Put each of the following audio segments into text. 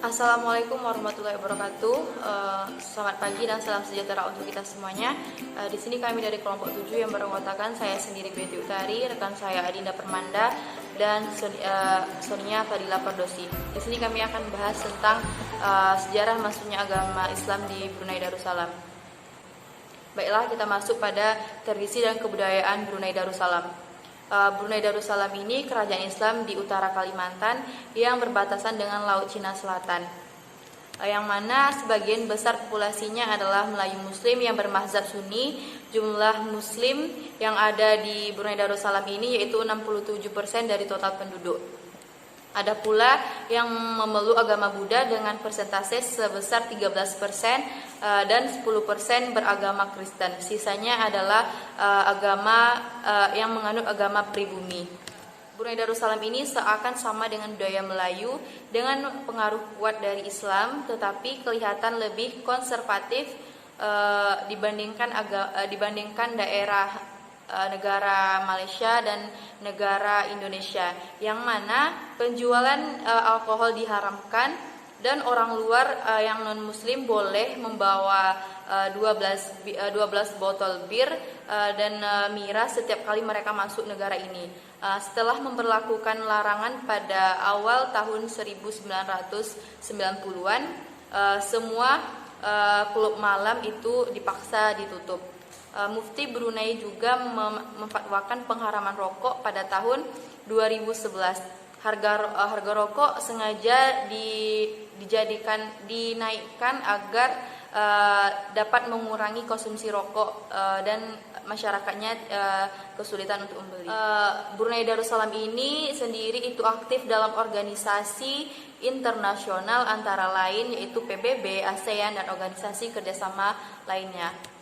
Assalamualaikum warahmatullahi wabarakatuh. Selamat pagi dan salam sejahtera untuk kita semuanya. Di sini kami dari kelompok 7 yang beranggotakan saya sendiri Betty Utari, rekan saya Adinda Permanda, dan Sonia Fadila Pardosi. Di sini kami akan bahas tentang sejarah masuknya agama Islam di Brunei Darussalam. Baiklah, kita masuk pada tradisi dan kebudayaan Brunei Darussalam. Brunei Darussalam ini kerajaan Islam di utara Kalimantan yang berbatasan dengan Laut Cina Selatan, yang mana sebagian besar populasinya adalah Melayu Muslim yang bermazhab Sunni. Jumlah Muslim yang ada di Brunei Darussalam ini yaitu 67% dari total penduduk. Ada pula yang memeluk agama Buddha dengan persentase sebesar 13% dan 10% beragama Kristen. Sisanya adalah agama yang menganut agama pribumi. Brunei Darussalam ini seakan sama dengan budaya Melayu dengan pengaruh kuat dari Islam, tetapi kelihatan lebih konservatif dibandingkan daerah negara Malaysia dan negara Indonesia, yang mana penjualan alkohol diharamkan dan orang luar yang non muslim boleh membawa 12 botol bir dan miras setiap kali mereka masuk negara ini. Setelah memberlakukan larangan pada awal tahun 1990-an, semua klub malam itu dipaksa ditutup. Mufti Brunei juga memfatwakan pengharaman rokok pada tahun 2011. Harga rokok sengaja dinaikkan agar dapat mengurangi konsumsi rokok dan masyarakatnya kesulitan untuk membeli. Brunei Darussalam ini sendiri itu aktif dalam organisasi internasional antara lain yaitu PBB, ASEAN, dan organisasi kerjasama lainnya.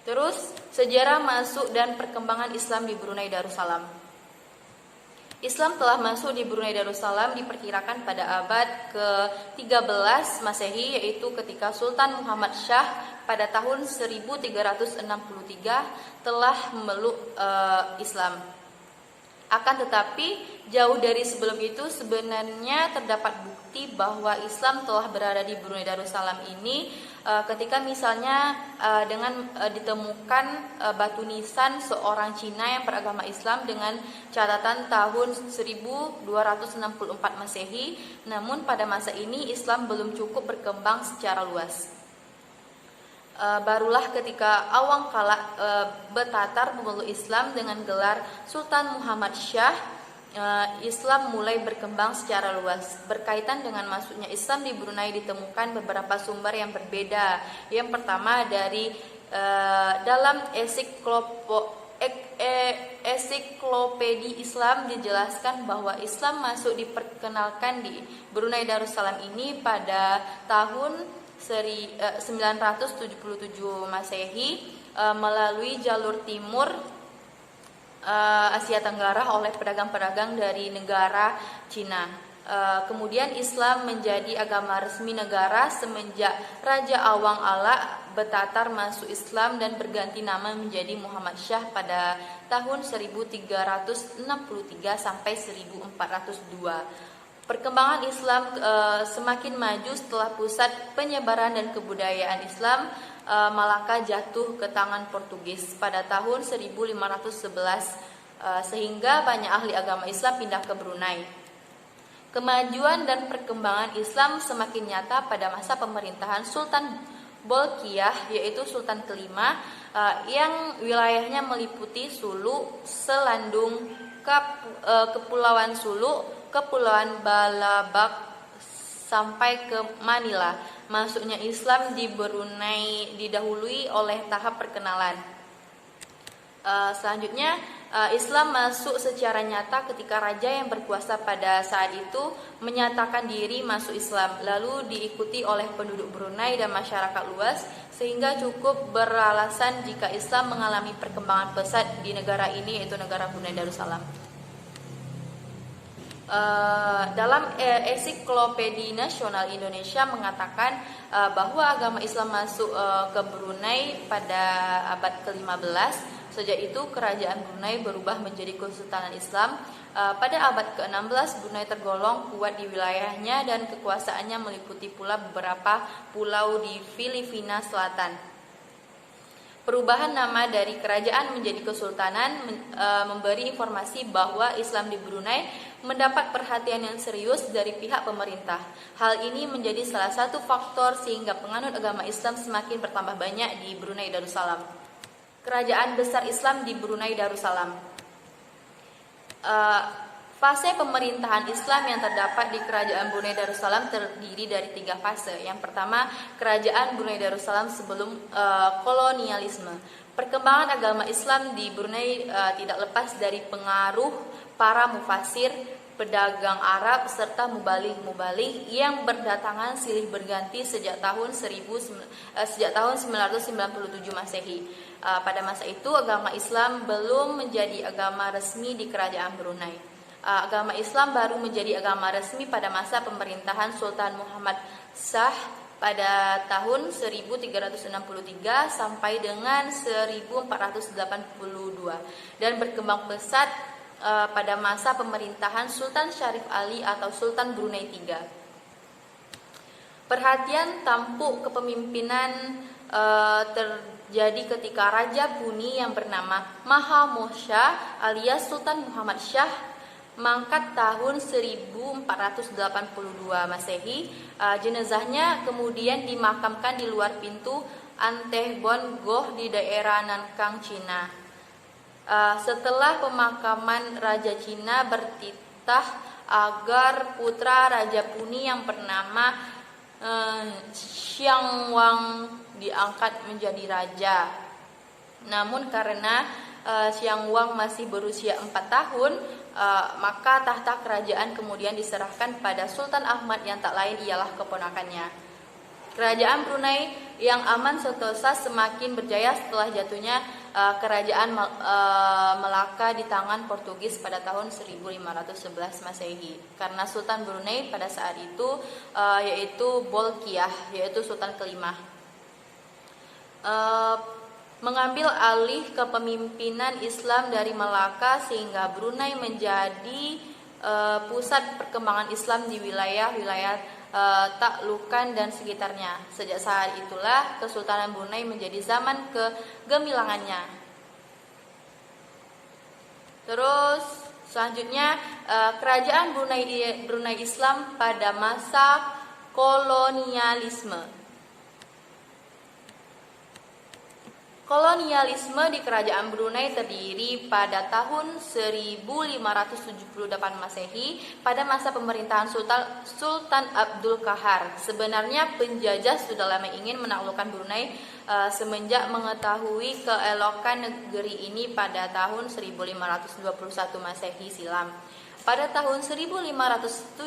Terus, sejarah masuk dan perkembangan Islam di Brunei Darussalam. Islam telah masuk di Brunei Darussalam diperkirakan pada abad ke-13 Masehi, yaitu ketika Sultan Muhammad Shah pada tahun 1363 telah memeluk Islam. Akan tetapi, jauh dari sebelum itu sebenarnya terdapat bukti bahwa Islam telah berada di Brunei Darussalam ini ketika misalnya dengan ditemukan batu nisan seorang Cina yang beragama Islam dengan catatan tahun 1264 Masehi. Namun pada masa ini Islam belum cukup berkembang secara luas. Barulah ketika awang kala Betatar memeluk Islam dengan gelar Sultan Muhammad Shah, Islam mulai berkembang secara luas. Berkaitan dengan masuknya Islam di Brunei ditemukan beberapa sumber yang berbeda. Yang pertama dari dalam ensiklopedi Islam dijelaskan bahwa Islam masuk diperkenalkan di Brunei Darussalam ini pada tahun 977 Masehi melalui jalur timur Asia Tenggara oleh pedagang-pedagang dari negara Cina. Kemudian Islam menjadi agama resmi negara semenjak Raja Awang Ala Betatar masuk Islam dan berganti nama menjadi Muhammad Shah pada tahun 1363 sampai 1402. Perkembangan Islam semakin maju setelah pusat penyebaran dan kebudayaan Islam Malaka jatuh ke tangan Portugis pada tahun 1511 sehingga banyak ahli agama Islam pindah ke Brunei. Kemajuan dan perkembangan Islam semakin nyata pada masa pemerintahan Sultan Bolkiah, yaitu Sultan kelima, yang wilayahnya meliputi Sulu, Selandung, Kepulauan Sulu, Kepulauan Balabak sampai ke Manila. Masuknya Islam di Brunei didahului oleh tahap perkenalan. Selanjutnya, Islam masuk secara nyata ketika raja yang berkuasa pada saat itu menyatakan diri masuk Islam, lalu diikuti oleh penduduk Brunei dan masyarakat luas, sehingga cukup beralasan jika Islam mengalami perkembangan pesat di negara ini, yaitu negara Brunei Darussalam. Dalam Ensiklopedi Nasional Indonesia mengatakan bahwa agama Islam masuk ke Brunei pada abad ke-15 Sejak itu kerajaan Brunei berubah menjadi Kesultanan Islam. Pada abad ke-16 Brunei tergolong kuat di wilayahnya dan kekuasaannya meliputi pula beberapa pulau di Filipina Selatan. Perubahan nama dari kerajaan menjadi kesultanan memberi informasi bahwa Islam di Brunei mendapat perhatian yang serius dari pihak pemerintah. Hal ini menjadi salah satu faktor sehingga penganut agama Islam semakin bertambah banyak di Brunei Darussalam. Kerajaan besar Islam di Brunei Darussalam. Fase pemerintahan Islam yang terdapat di Kerajaan Brunei Darussalam terdiri dari 3 fase. Yang pertama, Kerajaan Brunei Darussalam sebelum kolonialisme. Perkembangan agama Islam di Brunei tidak lepas dari pengaruh para mufasir, pedagang Arab serta mubaligh yang berdatangan silih berganti sejak tahun 997 Masehi. Pada masa itu agama Islam belum menjadi agama resmi di Kerajaan Brunei. Agama Islam baru menjadi agama resmi pada masa pemerintahan Sultan Muhammad Shah pada tahun 1363 sampai dengan 1482 dan berkembang pesat pada masa pemerintahan Sultan Syarif Ali atau Sultan Brunei III. Perhatian tampuk kepemimpinan terjadi ketika Raja Buni yang bernama Mahmud Shah alias Sultan Muhammad Shah mangkat tahun 1482 Masehi. Jenazahnya kemudian dimakamkan di luar pintu Antehbon Goh di daerah Nankang, Cina. Setelah pemakaman, Raja Cina bertitah agar putra Raja Buni yang bernama Xiang Wang diangkat menjadi raja. Namun karena Xiang Wang masih berusia 4 tahun, maka tahta kerajaan kemudian diserahkan pada Sultan Ahmad yang tak lain ialah keponakannya. Kerajaan Brunei yang aman sentosa semakin berjaya setelah jatuhnya kerajaan Melaka di tangan Portugis pada tahun 1511 Masehi. Karena Sultan Brunei pada saat itu yaitu Bolkiah, yaitu Sultan kelima, mengambil alih kepemimpinan Islam dari Melaka sehingga Brunei menjadi pusat perkembangan Islam di wilayah-wilayah Taklukan dan sekitarnya. Sejak saat itulah Kesultanan Brunei menjadi zaman kegemilangannya. Terus selanjutnya kerajaan Brunei Islam pada masa kolonialisme. Kolonialisme di Kerajaan Brunei terdiri pada tahun 1578 Masehi pada masa pemerintahan Sultan Abdul Qahar. Sebenarnya penjajah sudah lama ingin menaklukkan Brunei semenjak mengetahui keelokan negeri ini pada tahun 1521 Masehi silam. Pada tahun 1578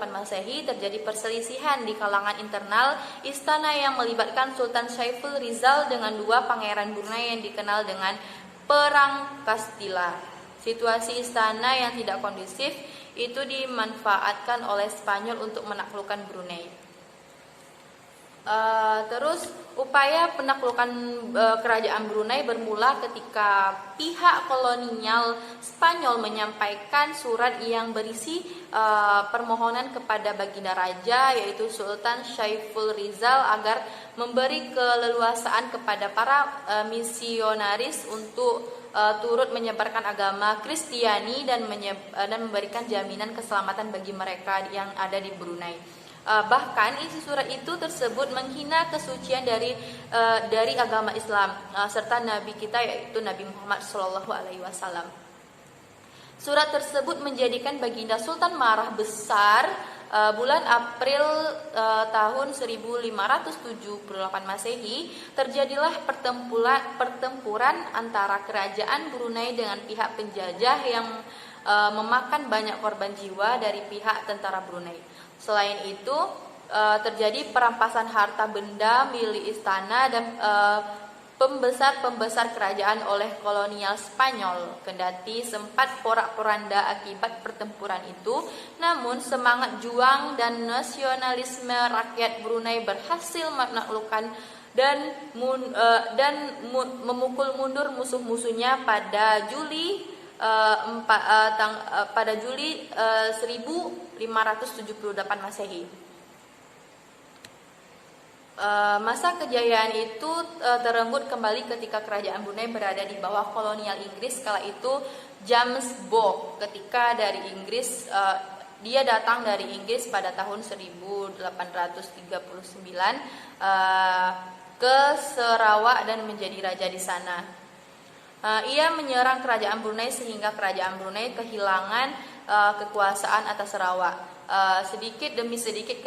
Masehi terjadi perselisihan di kalangan internal istana yang melibatkan Sultan Saiful Rizal dengan 2 pangeran Brunei yang dikenal dengan Perang Kastila. Situasi istana yang tidak kondusif itu dimanfaatkan oleh Spanyol untuk menaklukkan Brunei. Terus upaya penaklukan kerajaan Brunei bermula ketika pihak kolonial Spanyol menyampaikan surat yang berisi permohonan kepada baginda raja yaitu Sultan Saiful Rizal agar memberi keleluasaan kepada para misionaris untuk turut menyebarkan agama Kristiani dan memberikan jaminan keselamatan bagi mereka yang ada di Brunei. Bahkan isi surat itu tersebut menghina kesucian dari agama Islam serta Nabi kita yaitu Nabi Muhammad SAW. Surat tersebut menjadikan baginda Sultan marah besar. Bulan April tahun 1578 Masehi terjadilah pertempuran antara kerajaan Brunei dengan pihak penjajah yang memakan banyak korban jiwa dari pihak tentara Brunei. Selain itu terjadi perampasan harta benda milik istana dan pembesar kerajaan oleh kolonial Spanyol. Kendati sempat porak-poranda akibat pertempuran itu, namun semangat juang dan nasionalisme rakyat Brunei berhasil menaklukkan memukul mundur musuh-musuhnya pada Juli 1578 Masehi. Masa kejayaan itu terenggut kembali ketika kerajaan Brunei berada di bawah kolonial Inggris. Kala itu James Bogg ketika dari Inggris, dia datang dari Inggris pada tahun 1839 ke Sarawak dan menjadi raja di sana. Ia menyerang kerajaan Brunei sehingga kerajaan Brunei kehilangan kekuasaan atas Sarawak. Sedikit demi sedikit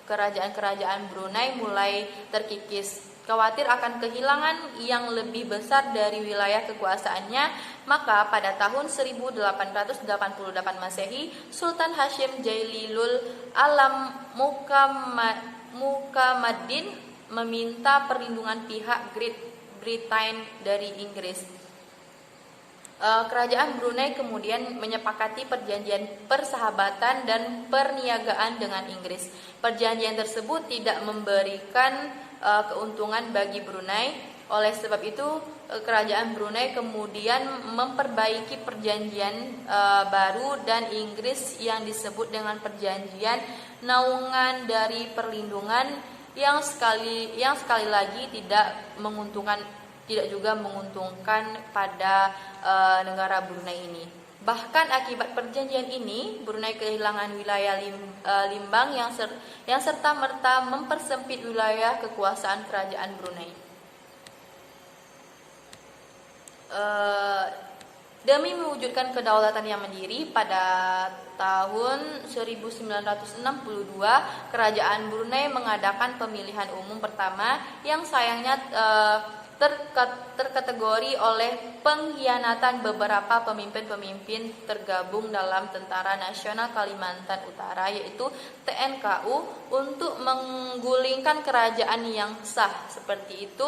kerajaan Brunei mulai terkikis. Khawatir akan kehilangan yang lebih besar dari wilayah kekuasaannya, maka pada tahun 1888 Masehi, Sultan Hashim Jailulul Alam Mukamaddin meminta perlindungan pihak Great Britain dari Inggris. Kerajaan Brunei kemudian menyepakati perjanjian persahabatan dan perniagaan dengan Inggris. Perjanjian tersebut tidak memberikan keuntungan bagi Brunei. Oleh sebab itu, kerajaan Brunei kemudian memperbaiki perjanjian baru dan Inggris yang disebut dengan perjanjian naungan dari perlindungan yang sekali lagi tidak juga menguntungkan pada negara Brunei ini. Bahkan akibat perjanjian ini, Brunei kehilangan wilayah Limbang yang serta-merta mempersempit wilayah kekuasaan kerajaan Brunei. Demi mewujudkan kedaulatan yang mandiri, pada tahun 1962 kerajaan Brunei mengadakan pemilihan umum pertama yang sayangnya terkategori oleh pengkhianatan beberapa pemimpin-pemimpin tergabung dalam Tentara Nasional Kalimantan Utara, yaitu TNKU, untuk menggulingkan kerajaan yang sah. Seperti itu,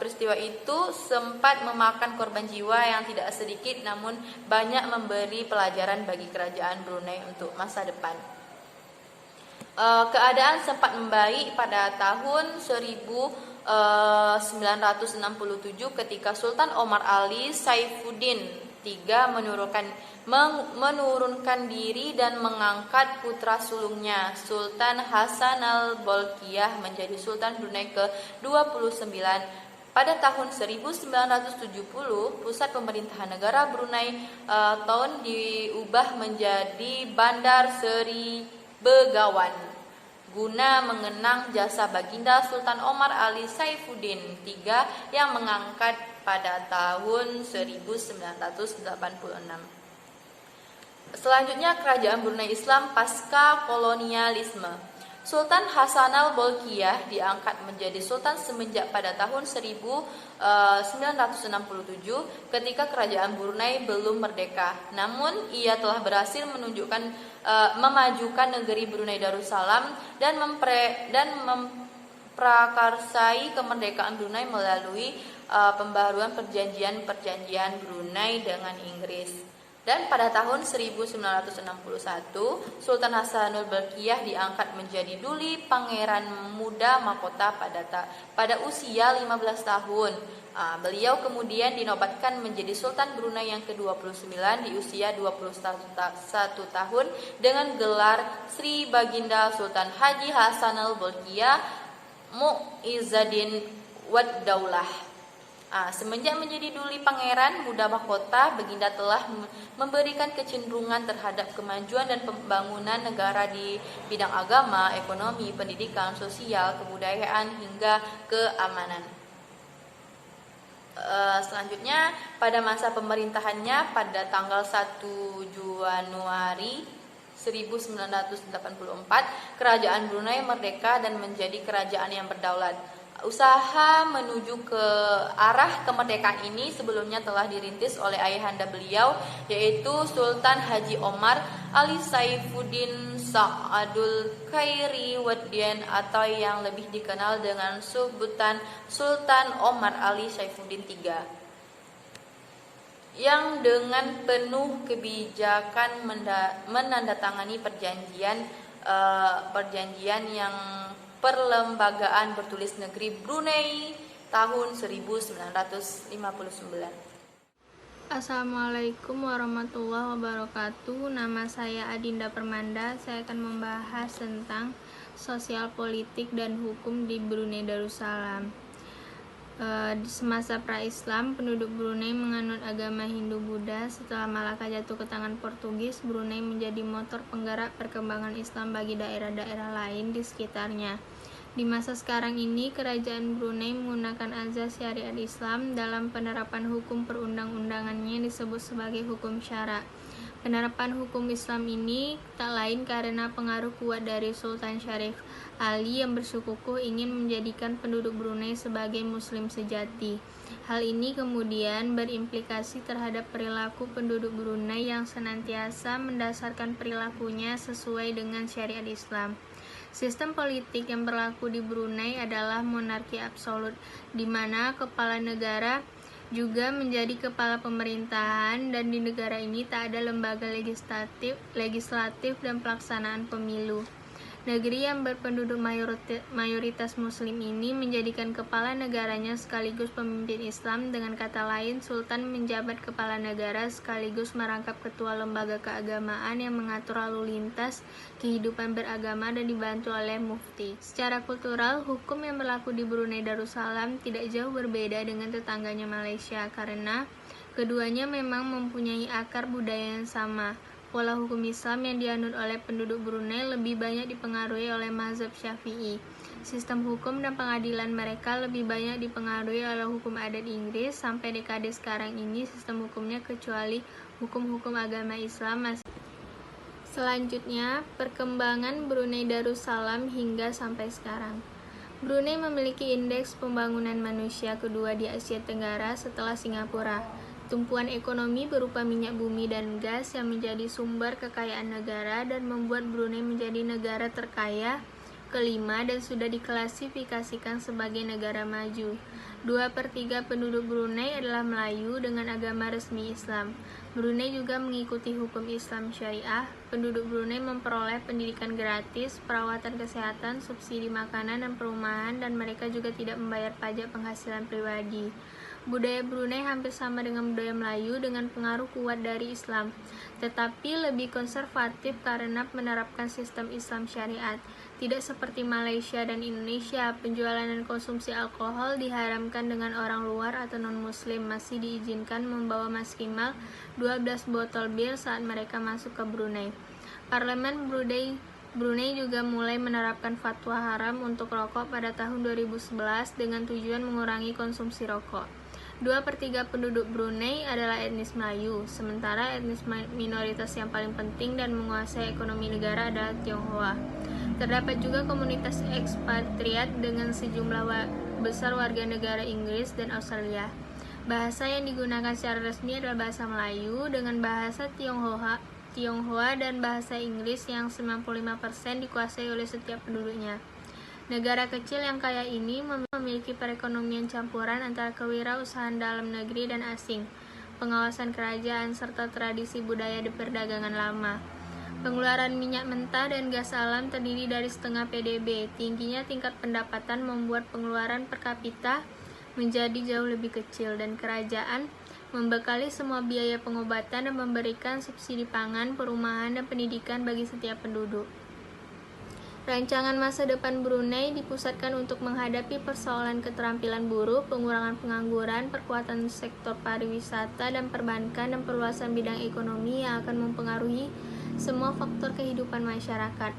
peristiwa itu sempat memakan korban jiwa yang tidak sedikit, namun banyak memberi pelajaran bagi kerajaan Brunei untuk masa depan. Keadaan sempat membaik pada tahun 1967 ketika Sultan Omar Ali Saifuddin III menurunkan diri dan mengangkat putra sulungnya Sultan Hasan al-Bolkiah menjadi Sultan Brunei ke-29. Pada tahun 1970, pusat pemerintahan negara Brunei diubah menjadi Bandar Seri Begawan guna mengenang jasa baginda Sultan Omar Ali Saifuddin III yang mengangkat pada tahun 1986. Selanjutnya, kerajaan Brunei Islam pasca kolonialisme. Sultan Hasan al-Bolkiah diangkat menjadi sultan semenjak pada tahun 1967 ketika kerajaan Brunei belum merdeka. Namun ia telah berhasil memajukan negeri Brunei Darussalam dan memprakarsai kemerdekaan Brunei melalui pembaruan perjanjian Brunei dengan Inggris. Dan pada tahun 1961, Sultan Hasanul Bolkiah diangkat menjadi Duli Pangeran Muda Mahkota pada usia 15 tahun. Beliau kemudian dinobatkan menjadi Sultan Brunei yang ke-29 di usia 21 tahun dengan gelar Sri Baginda Sultan Haji Hasanul Bolkiah Mu'izzuddin Wad Daulah. Semenjak menjadi Duli Pangeran Muda Mahkota, Baginda telah memberikan kecenderungan terhadap kemajuan dan pembangunan negara di bidang agama, ekonomi, pendidikan, sosial, kebudayaan, hingga keamanan. Selanjutnya, pada masa pemerintahannya pada tanggal 1 Januari 1984, kerajaan Brunei merdeka dan menjadi kerajaan yang berdaulat. Usaha menuju ke arah kemerdekaan ini sebelumnya telah dirintis oleh ayahanda beliau, yaitu Sultan Haji Omar Ali Saifuddin Sa'adul Khairi Waddin, atau yang lebih dikenal dengan sebutan Sultan Omar Ali Saifuddin III, yang dengan penuh kebijakan menandatangani perjanjian perjanjian yang perlembagaan bertulis negeri Brunei tahun 1959. Assalamualaikum warahmatullahi wabarakatuh. Nama saya Adinda Permanda. Saya akan membahas tentang sosial politik dan hukum di Brunei Darussalam. Di semasa pra-Islam, penduduk Brunei menganut agama Hindu-Buddha. Setelah Malaka jatuh ke tangan Portugis, Brunei menjadi motor penggerak perkembangan Islam bagi daerah-daerah lain di sekitarnya. Di masa sekarang ini, kerajaan Brunei menggunakan azas syariat Islam dalam penerapan hukum perundang-undangannya yang disebut sebagai hukum syara. Penerapan hukum Islam ini tak lain karena pengaruh kuat dari Sultan Syarif Ali yang bersikukuh ingin menjadikan penduduk Brunei sebagai Muslim sejati. Hal ini kemudian berimplikasi terhadap perilaku penduduk Brunei yang senantiasa mendasarkan perilakunya sesuai dengan syariat Islam. Sistem politik yang berlaku di Brunei adalah monarki absolut, di mana kepala negara juga menjadi kepala pemerintahan, dan di negara ini tak ada lembaga legislatif dan pelaksanaan pemilu. Negeri yang berpenduduk mayoritas muslim ini menjadikan kepala negaranya sekaligus pemimpin Islam. Dengan kata lain, Sultan menjabat kepala negara sekaligus merangkap ketua lembaga keagamaan yang mengatur lalu lintas kehidupan beragama dan dibantu oleh mufti. Secara kultural, hukum yang berlaku di Brunei Darussalam tidak jauh berbeda dengan tetangganya Malaysia karena keduanya memang mempunyai akar budaya yang sama. Pola hukum Islam yang dianut oleh penduduk Brunei lebih banyak dipengaruhi oleh mazhab Syafi'i. Sistem hukum dan pengadilan mereka lebih banyak dipengaruhi oleh hukum adat Inggris. Sampai dekade sekarang ini, sistem hukumnya kecuali hukum-hukum agama Islam masih. Selanjutnya, perkembangan Brunei Darussalam hingga sampai sekarang. Brunei memiliki indeks pembangunan manusia kedua di Asia Tenggara setelah Singapura. Tumpuan ekonomi berupa minyak bumi dan gas yang menjadi sumber kekayaan negara dan membuat Brunei menjadi negara terkaya kelima dan sudah diklasifikasikan sebagai negara maju. 2/3 penduduk Brunei adalah Melayu dengan agama resmi Islam. Brunei juga mengikuti hukum Islam Syariah. Penduduk Brunei memperoleh pendidikan gratis, perawatan kesehatan, subsidi makanan dan perumahan, dan mereka juga tidak membayar pajak penghasilan pribadi. Budaya Brunei hampir sama dengan budaya Melayu dengan pengaruh kuat dari Islam, tetapi lebih konservatif karena menerapkan sistem Islam syariat. Tidak seperti Malaysia dan Indonesia, penjualan dan konsumsi alkohol diharamkan dengan orang luar atau non-muslim masih diizinkan membawa maksimal 12 botol bir saat mereka masuk ke Brunei. Parlemen Brunei juga mulai menerapkan fatwa haram untuk rokok pada tahun 2011 dengan tujuan mengurangi konsumsi rokok. 2/3 penduduk Brunei adalah etnis Melayu, sementara etnis minoritas yang paling penting dan menguasai ekonomi negara adalah Tionghoa. Terdapat juga komunitas ekspatriat dengan sejumlah besar warga negara Inggris dan Australia. Bahasa yang digunakan secara resmi adalah bahasa Melayu dengan bahasa Tionghoa dan bahasa Inggris yang 95% dikuasai oleh setiap penduduknya. Negara kecil yang kaya ini memiliki perekonomian campuran antara kewirausahaan dalam negeri dan asing, pengawasan kerajaan, serta tradisi budaya di perdagangan lama. Pengeluaran minyak mentah dan gas alam terdiri dari setengah PDB. Tingginya tingkat pendapatan membuat pengeluaran per kapita menjadi jauh lebih kecil, dan kerajaan membekali semua biaya pengobatan dan memberikan subsidi pangan, perumahan, dan pendidikan bagi setiap penduduk. Rancangan masa depan Brunei dipusatkan untuk menghadapi persoalan keterampilan buruh, pengurangan pengangguran, perkuatan sektor pariwisata dan perbankan, dan perluasan bidang ekonomi yang akan mempengaruhi semua faktor kehidupan masyarakat.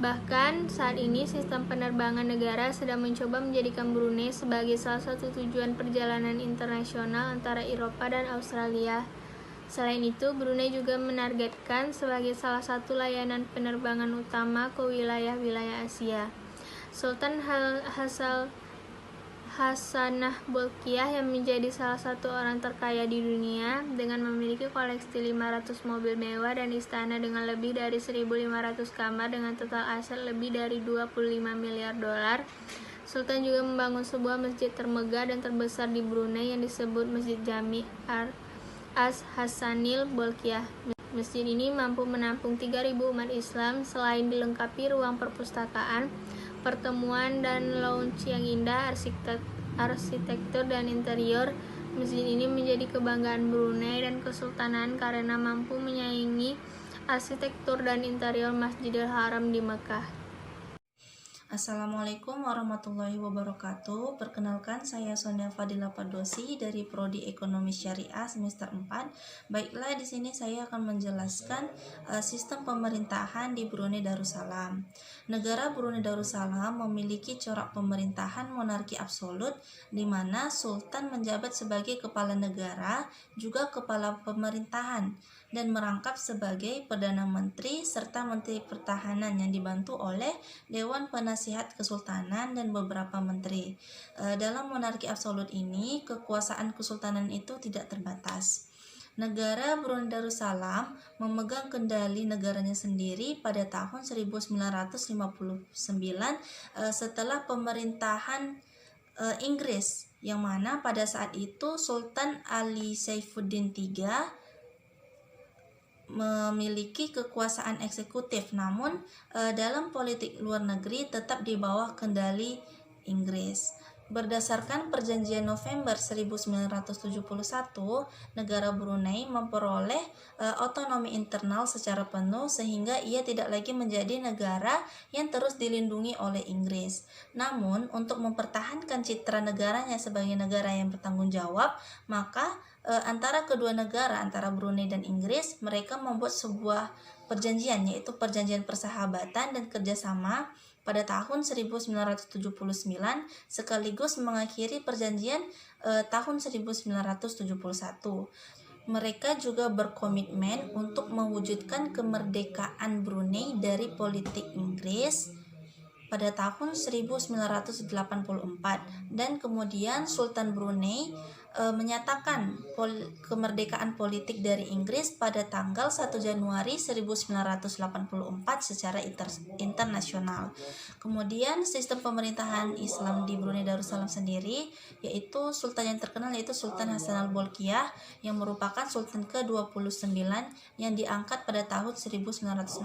Bahkan saat ini sistem penerbangan negara sedang mencoba menjadikan Brunei sebagai salah satu tujuan perjalanan internasional antara Eropa dan Australia. Selain itu, Brunei juga menargetkan sebagai salah satu layanan penerbangan utama ke wilayah-wilayah Asia. Sultan Hassanah Bolkiah yang menjadi salah satu orang terkaya di dunia dengan memiliki koleksi 500 mobil mewah dan istana dengan lebih dari 1.500 kamar dengan total aset lebih dari 25 miliar dolar. Sultan juga membangun sebuah masjid termegah dan terbesar di Brunei yang disebut Masjid Jami' As Hassanil Bolkiah. Masjid ini mampu menampung 3.000 umat Islam. Selain dilengkapi ruang perpustakaan, pertemuan, dan lounge yang indah, arsitektur dan interior masjid ini menjadi kebanggaan Brunei dan Kesultanan karena mampu menyaingi arsitektur dan interior Masjidil Haram di Mekah. Assalamualaikum warahmatullahi wabarakatuh. Perkenalkan, saya Sonia Fadila Padosi dari Prodi Ekonomi Syariah semester 4. Baiklah, di sini saya akan menjelaskan sistem pemerintahan di Brunei Darussalam. Negara Brunei Darussalam memiliki corak pemerintahan monarki absolut, di mana sultan menjabat sebagai kepala negara, juga kepala pemerintahan, dan merangkap sebagai Perdana Menteri serta Menteri Pertahanan yang dibantu oleh Dewan Penasihat Kesultanan dan beberapa menteri. Dalam monarki absolut ini, kekuasaan kesultanan itu tidak terbatas. Negara Brunei Darussalam memegang kendali negaranya sendiri pada tahun 1959 setelah pemerintahan Inggris, yang mana pada saat itu Sultan Ali Saifuddin III memiliki kekuasaan eksekutif, namun dalam politik luar negeri tetap di bawah kendali Inggris. Berdasarkan perjanjian November 1971, negara Brunei memperoleh otonomi internal secara penuh sehingga ia tidak lagi menjadi negara yang terus dilindungi oleh Inggris. Namun, untuk mempertahankan citra negaranya sebagai negara yang bertanggung jawab, maka antara kedua negara, antara Brunei dan Inggris, mereka membuat sebuah perjanjian, yaitu perjanjian persahabatan dan kerjasama pada tahun 1979 sekaligus mengakhiri perjanjian tahun 1971. Mereka juga berkomitmen untuk mewujudkan kemerdekaan Brunei dari politik Inggris pada tahun 1984, dan kemudian Sultan Brunei menyatakan kemerdekaan politik dari Inggris pada tanggal 1 Januari 1984 secara internasional. Kemudian sistem pemerintahan Islam di Brunei Darussalam sendiri, yaitu sultan yang terkenal yaitu Sultan Hasan al-Bolkiah, yang merupakan sultan ke-29 yang diangkat pada tahun 1967.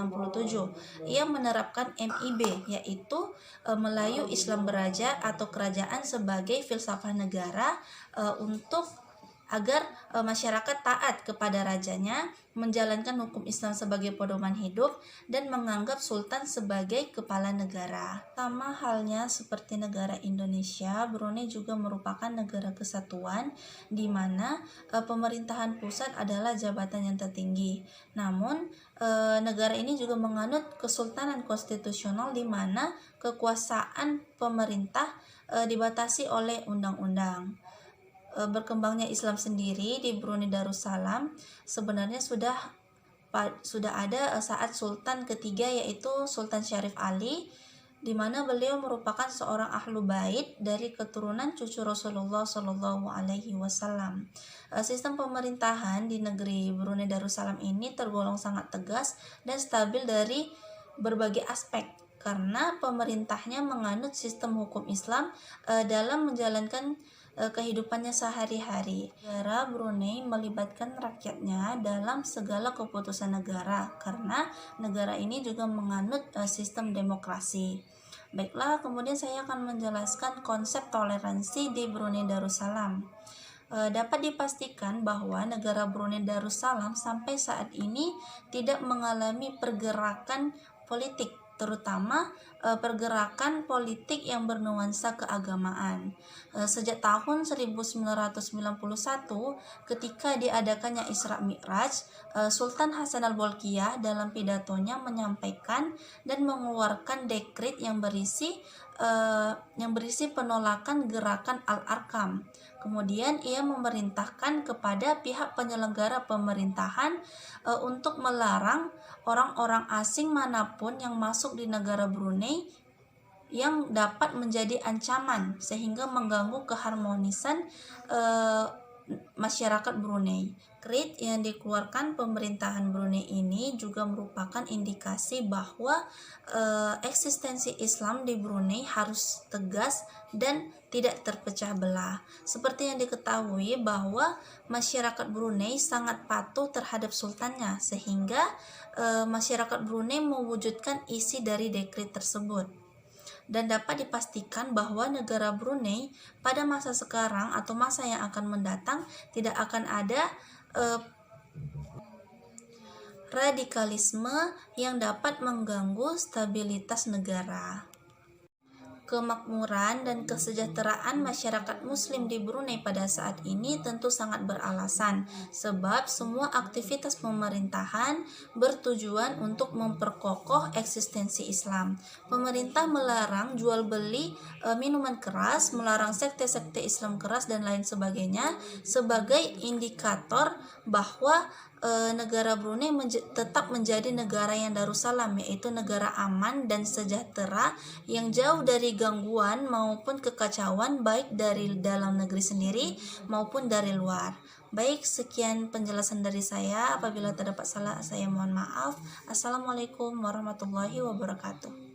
Ia menerapkan MIB, yaitu Melayu Islam Beraja atau kerajaan sebagai filsafah negara, untuk agar masyarakat taat kepada rajanya, menjalankan hukum Islam sebagai pedoman hidup, dan menganggap sultan sebagai kepala negara. Sama halnya seperti negara Indonesia, Brunei juga merupakan negara kesatuan di mana pemerintahan pusat adalah jabatan yang tertinggi. Namun negara ini juga menganut kesultanan konstitusional di mana kekuasaan pemerintah dibatasi oleh undang-undang. Berkembangnya Islam sendiri di Brunei Darussalam sebenarnya sudah ada saat Sultan ketiga, yaitu Sultan Syarif Ali, di mana beliau merupakan seorang ahlu bait dari keturunan cucu Rasulullah Shallallahu Alaihi Wasallam. Sistem pemerintahan di negeri Brunei Darussalam ini tergolong sangat tegas dan stabil dari berbagai aspek, karena pemerintahnya menganut sistem hukum Islam dalam menjalankan kehidupannya sehari-hari. Negara Brunei melibatkan rakyatnya dalam segala keputusan negara, karena negara ini juga menganut sistem demokrasi. Baiklah, kemudian saya akan menjelaskan konsep toleransi di Brunei Darussalam. Dapat dipastikan bahwa negara Brunei Darussalam sampai saat ini tidak mengalami pergerakan politik, terutama pergerakan politik yang bernuansa keagamaan. Sejak tahun 1991 ketika diadakannya Isra Mi'raj, Sultan Hasan al-Bolkiah dalam pidatonya menyampaikan dan mengeluarkan dekret yang berisi penolakan gerakan Al-Arkam. Kemudian ia memerintahkan kepada pihak penyelenggara pemerintahan untuk melarang orang-orang asing manapun yang masuk di negara Brunei yang dapat menjadi ancaman sehingga mengganggu keharmonisan masyarakat Brunei. dekret yang dikeluarkan pemerintahan Brunei ini juga merupakan indikasi bahwa eksistensi Islam di Brunei harus tegas dan tidak terpecah belah. Seperti yang diketahui bahwa masyarakat Brunei sangat patuh terhadap sultannya, sehingga masyarakat Brunei mewujudkan isi dari dekret tersebut. Dan dapat dipastikan bahwa negara Brunei pada masa sekarang atau masa yang akan mendatang tidak akan ada radikalisme yang dapat mengganggu stabilitas negara. Kemakmuran dan kesejahteraan masyarakat muslim di Brunei pada saat ini tentu sangat beralasan, sebab semua aktivitas pemerintahan bertujuan untuk memperkokoh eksistensi Islam. Pemerintah melarang jual beli minuman keras, melarang sekte-sekte Islam keras dan lain sebagainya sebagai indikator bahwa negara Brunei tetap menjadi negara yang darussalam, yaitu negara aman dan sejahtera yang jauh dari gangguan maupun kekacauan baik dari dalam negeri sendiri maupun dari luar. Baik, sekian penjelasan dari saya. Apabila terdapat salah, saya mohon maaf. Assalamualaikum warahmatullahi wabarakatuh.